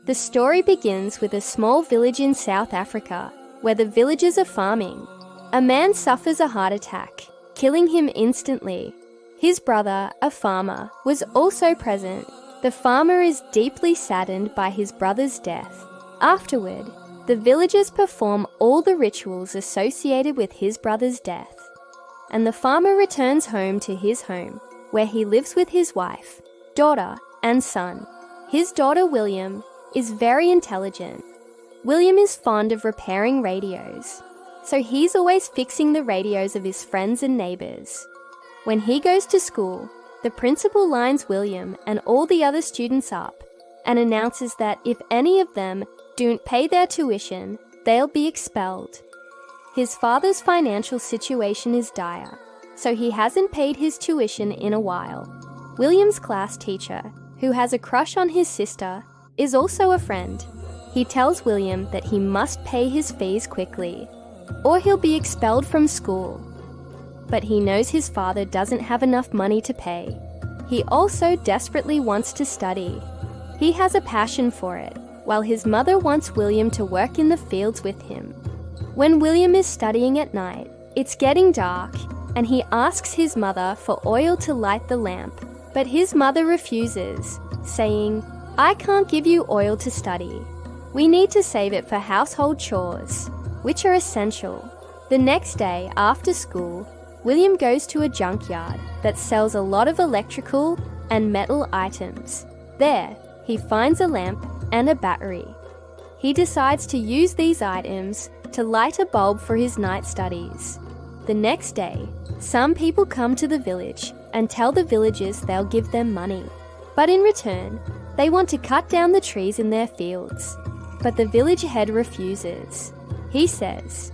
The story begins with a small village in South Africa where the villagers are farming. A man suffers a heart attack, killing him instantly. His brother, a farmer, was also present. The farmer is deeply saddened by his brother's death. Afterward, the villagers perform all the rituals associated with his brother's death. And the farmer returns home to his home, where he lives with his wife, daughter, and son. His daughter, William, is very intelligent. William is fond of repairing radios, so he's always fixing the radios of his friends and neighbours. When he goes to school, the principal lines William and all the other students up and announces that if any of them don't pay their tuition, they'll be expelled. His father's financial situation is dire, so he hasn't paid his tuition in a while. William's class teacher, who has a crush on his sister, is also a friend. He tells William that he must pay his fees quickly, or he'll be expelled from school. But he knows his father doesn't have enough money to pay. He also desperately wants to study. He has a passion for it, while his mother wants William to work in the fields with him. When William is studying at night, it's getting dark, and he asks his mother for oil to light the lamp, but his mother refuses, saying, "I can't give you oil to study. We need to save it for household chores, which are essential." The next day, after school, William goes to a junkyard that sells a lot of electrical and metal items. There, he finds a lamp and a battery. He decides to use these items to light a bulb for his night studies. The next day, some people come to the village and tell the villagers they'll give them money. But in return, they want to cut down the trees in their fields. But the village head refuses. He says,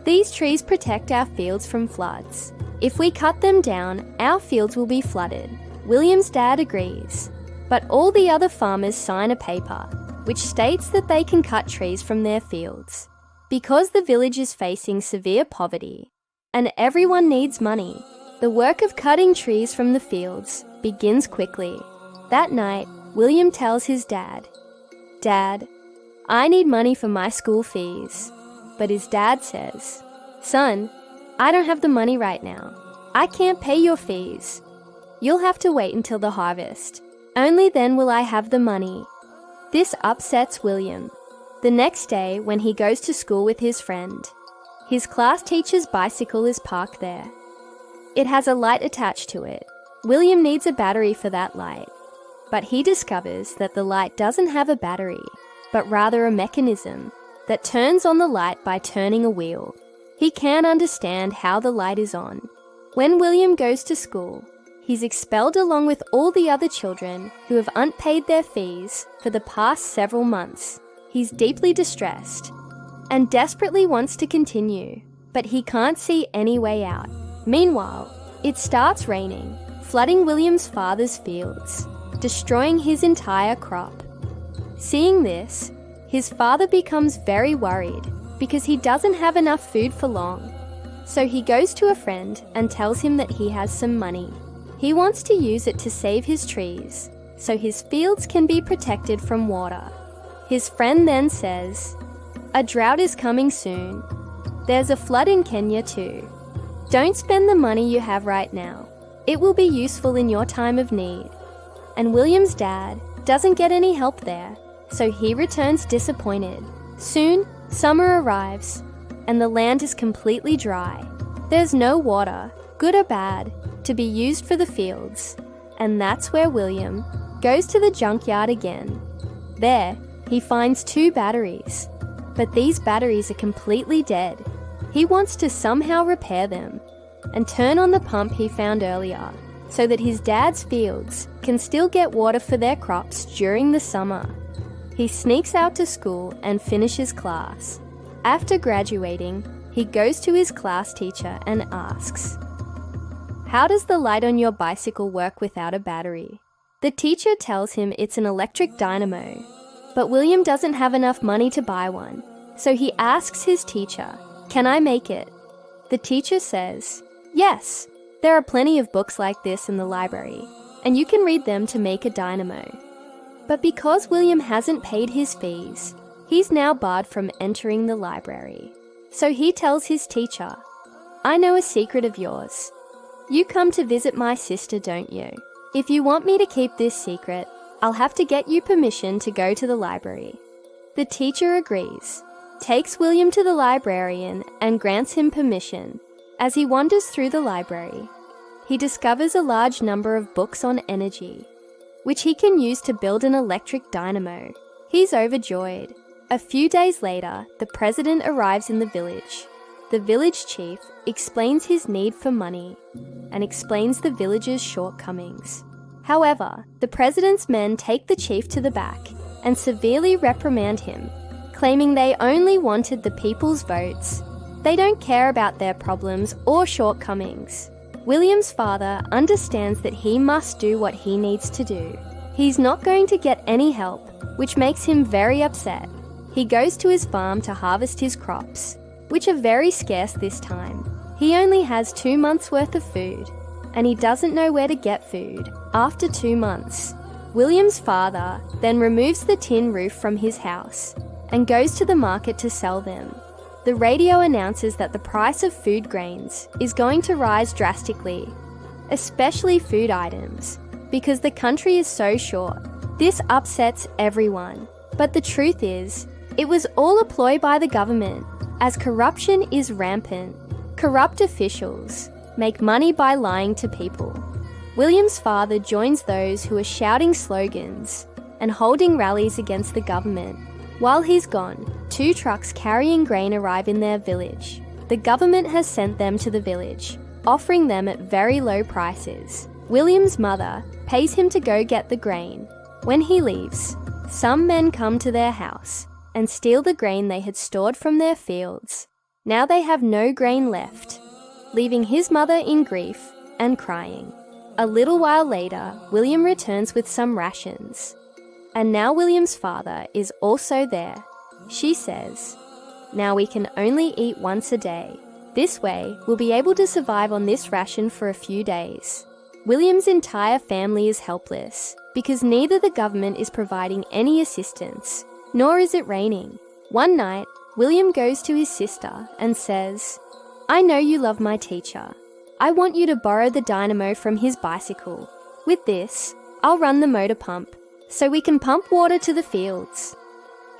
"These trees protect our fields from floods. If we cut them down, our fields will be flooded." William's dad agrees, but all the other farmers sign a paper which states that they can cut trees from their fields. Because the village is facing severe poverty and everyone needs money, the work of cutting trees from the fields begins quickly. That night, William tells his dad, "Dad, I need money for my school fees." But his dad says, "Son, I don't have the money right now. I can't pay your fees. You'll have to wait until the harvest. Only then will I have the money." This upsets William. The next day, when he goes to school with his friend, his class teacher's bicycle is parked there. It has a light attached to it. William needs a battery for that light, but he discovers that the light doesn't have a battery, but rather a mechanism that turns on the light by turning a wheel. He can't understand how the light is on. When William goes to school, he's expelled along with all the other children who have unpaid their fees for the past several months. He's deeply distressed and desperately wants to continue, but he can't see any way out. Meanwhile, it starts raining, flooding William's father's fields, destroying his entire crop. Seeing this, his father becomes very worried because he doesn't have enough food for long. So he goes to a friend and tells him that he has some money. He wants to use it to save his trees, so his fields can be protected from water. His friend then says, "A drought is coming soon. There's a flood in Kenya too. Don't spend the money you have right now. It will be useful in your time of need." And William's dad doesn't get any help there, so he returns disappointed. Soon, summer arrives, and the land is completely dry. There's no water, good or bad, to be used for the fields, and that's where William goes to the junkyard again. There, he finds 2 batteries, but these batteries are completely dead. He wants to somehow repair them and turn on the pump he found earlier so that his dad's fields can still get water for their crops during the summer. He sneaks out to school and finishes class. After graduating, he goes to his class teacher and asks, "How does the light on your bicycle work without a battery?" The teacher tells him it's an electric dynamo, but William doesn't have enough money to buy one, so he asks his teacher, "Can I make it?" The teacher says, "Yes, there are plenty of books like this in the library, and you can read them to make a dynamo." But because William hasn't paid his fees, he's now barred from entering the library. So he tells his teacher, "I know a secret of yours. You come to visit my sister, don't you? If you want me to keep this secret, I'll have to get you permission to go to the library." The teacher agrees, takes William to the librarian and grants him permission. As he wanders through the library, he discovers a large number of books on energy, which he can use to build an electric dynamo. He's overjoyed. A few days later, the president arrives in the village. The village chief explains his need for money and explains the village's shortcomings. However, the president's men take the chief to the back and severely reprimand him, claiming they only wanted the people's votes. They don't care about their problems or shortcomings. William's father understands that he must do what he needs to do. He's not going to get any help, which makes him very upset. He goes to his farm to harvest his crops, which are very scarce this time. He only has 2 months' worth of food, and he doesn't know where to get food after 2 months. William's father then removes the tin roof from his house and goes to the market to sell them. The radio announces that the price of food grains is going to rise drastically, especially food items, because the country is so short. This upsets everyone. But the truth is, it was all a ploy by the government, as corruption is rampant. Corrupt officials make money by lying to people. William's father joins those who are shouting slogans and holding rallies against the government. While he's gone, 2 trucks carrying grain arrive in their village. The government has sent them to the village, offering them at very low prices. William's mother pays him to go get the grain. When he leaves, some men come to their house and steal the grain they had stored from their fields. Now they have no grain left, leaving his mother in grief and crying. A little while later, William returns with some rations. And now William's father is also there. She says, "Now we can only eat once a day. This way, we'll be able to survive on this ration for a few days." William's entire family is helpless because neither the government is providing any assistance, nor is it raining. One night, William goes to his sister and says, "I know you love my teacher. I want you to borrow the dynamo from his bicycle. With this, I'll run the motor pump so we can pump water to the fields."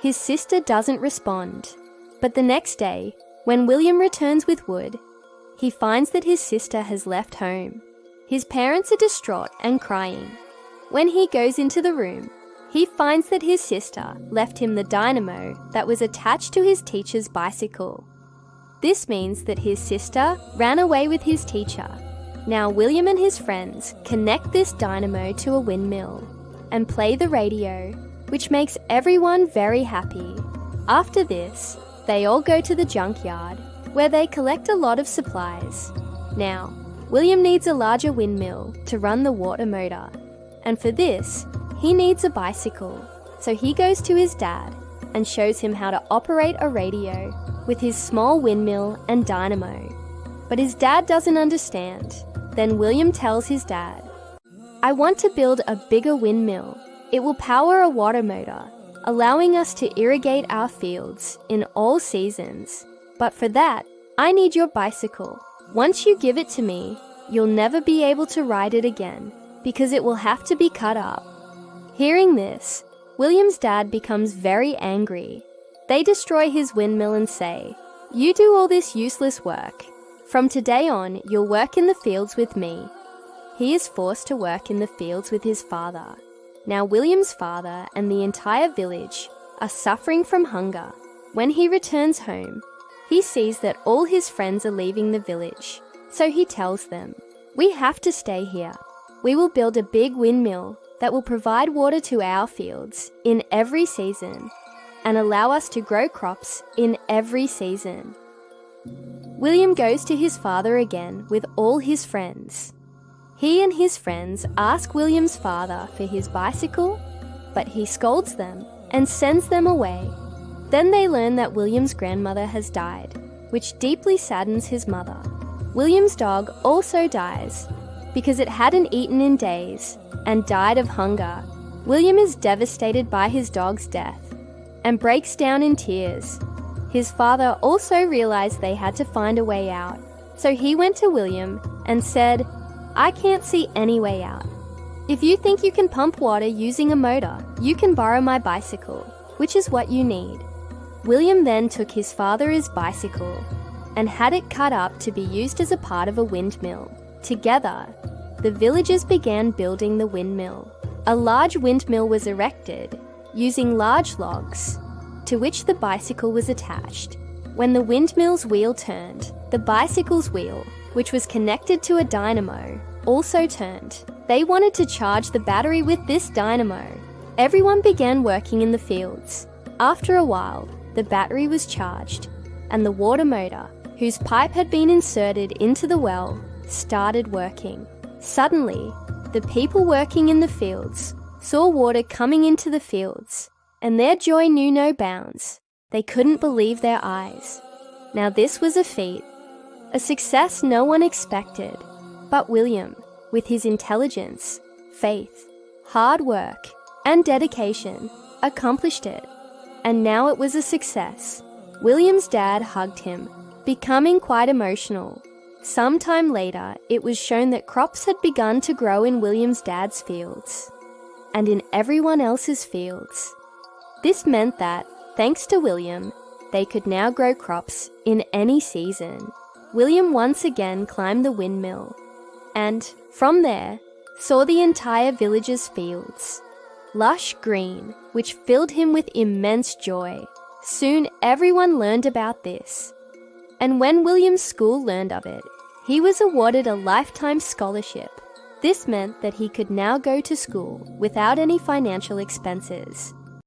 His sister doesn't respond, but the next day, when William returns with wood, he finds that his sister has left home. His parents are distraught and crying. When he goes into the room, he finds that his sister left him the dynamo that was attached to his teacher's bicycle. This means that his sister ran away with his teacher. Now William and his friends connect this dynamo to a windmill and play the radio, which makes everyone very happy. After this, they all go to the junkyard, where they collect a lot of supplies. Now, William needs a larger windmill to run the water motor, and for this, he needs a bicycle. So he goes to his dad and shows him how to operate a radio with his small windmill and dynamo. But his dad doesn't understand. Then William tells his dad, "I want to build a bigger windmill. It will power a water motor, allowing us to irrigate our fields in all seasons. But for that, I need your bicycle. Once you give it to me, you'll never be able to ride it again because it will have to be cut up." Hearing this, William's dad becomes very angry. They destroy his windmill and say, "You do all this useless work. From today on, you'll work in the fields with me." He is forced to work in the fields with his father. Now William's father and the entire village are suffering from hunger. When he returns home, he sees that all his friends are leaving the village. So he tells them, "We have to stay here. We will build a big windmill that will provide water to our fields in every season and allow us to grow crops in every season." William goes to his father again with all his friends. He and his friends ask William's father for his bicycle, but he scolds them and sends them away. Then they learn that William's grandmother has died, which deeply saddens his mother. William's dog also dies because it hadn't eaten in days and died of hunger. William is devastated by his dog's death and breaks down in tears. His father also realized they had to find a way out, so he went to William and said, "I can't see any way out. If you think you can pump water using a motor, you can borrow my bicycle, which is what you need." William then took his father's bicycle and had it cut up to be used as a part of a windmill. Together, the villagers began building the windmill. A large windmill was erected using large logs to which the bicycle was attached. When the windmill's wheel turned, the bicycle's wheel, which was connected to a dynamo, also turned. They wanted to charge the battery with this dynamo. Everyone began working in the fields. After a while, the battery was charged, and the water motor, whose pipe had been inserted into the well, started working. Suddenly, the people working in the fields saw water coming into the fields, and their joy knew no bounds. They couldn't believe their eyes. Now this was a feat, a success no one expected. But William, with his intelligence, faith, hard work, and dedication, accomplished it. And now it was a success. William's dad hugged him, becoming quite emotional. Sometime later, it was shown that crops had begun to grow in William's dad's fields, and in everyone else's fields. This meant that, thanks to William, they could now grow crops in any season. William once again climbed the windmill, and, from there, saw the entire village's fields, lush green, which filled him with immense joy. Soon everyone learned about this, and when William's school learned of it, he was awarded a lifetime scholarship. This meant that he could now go to school without any financial expenses.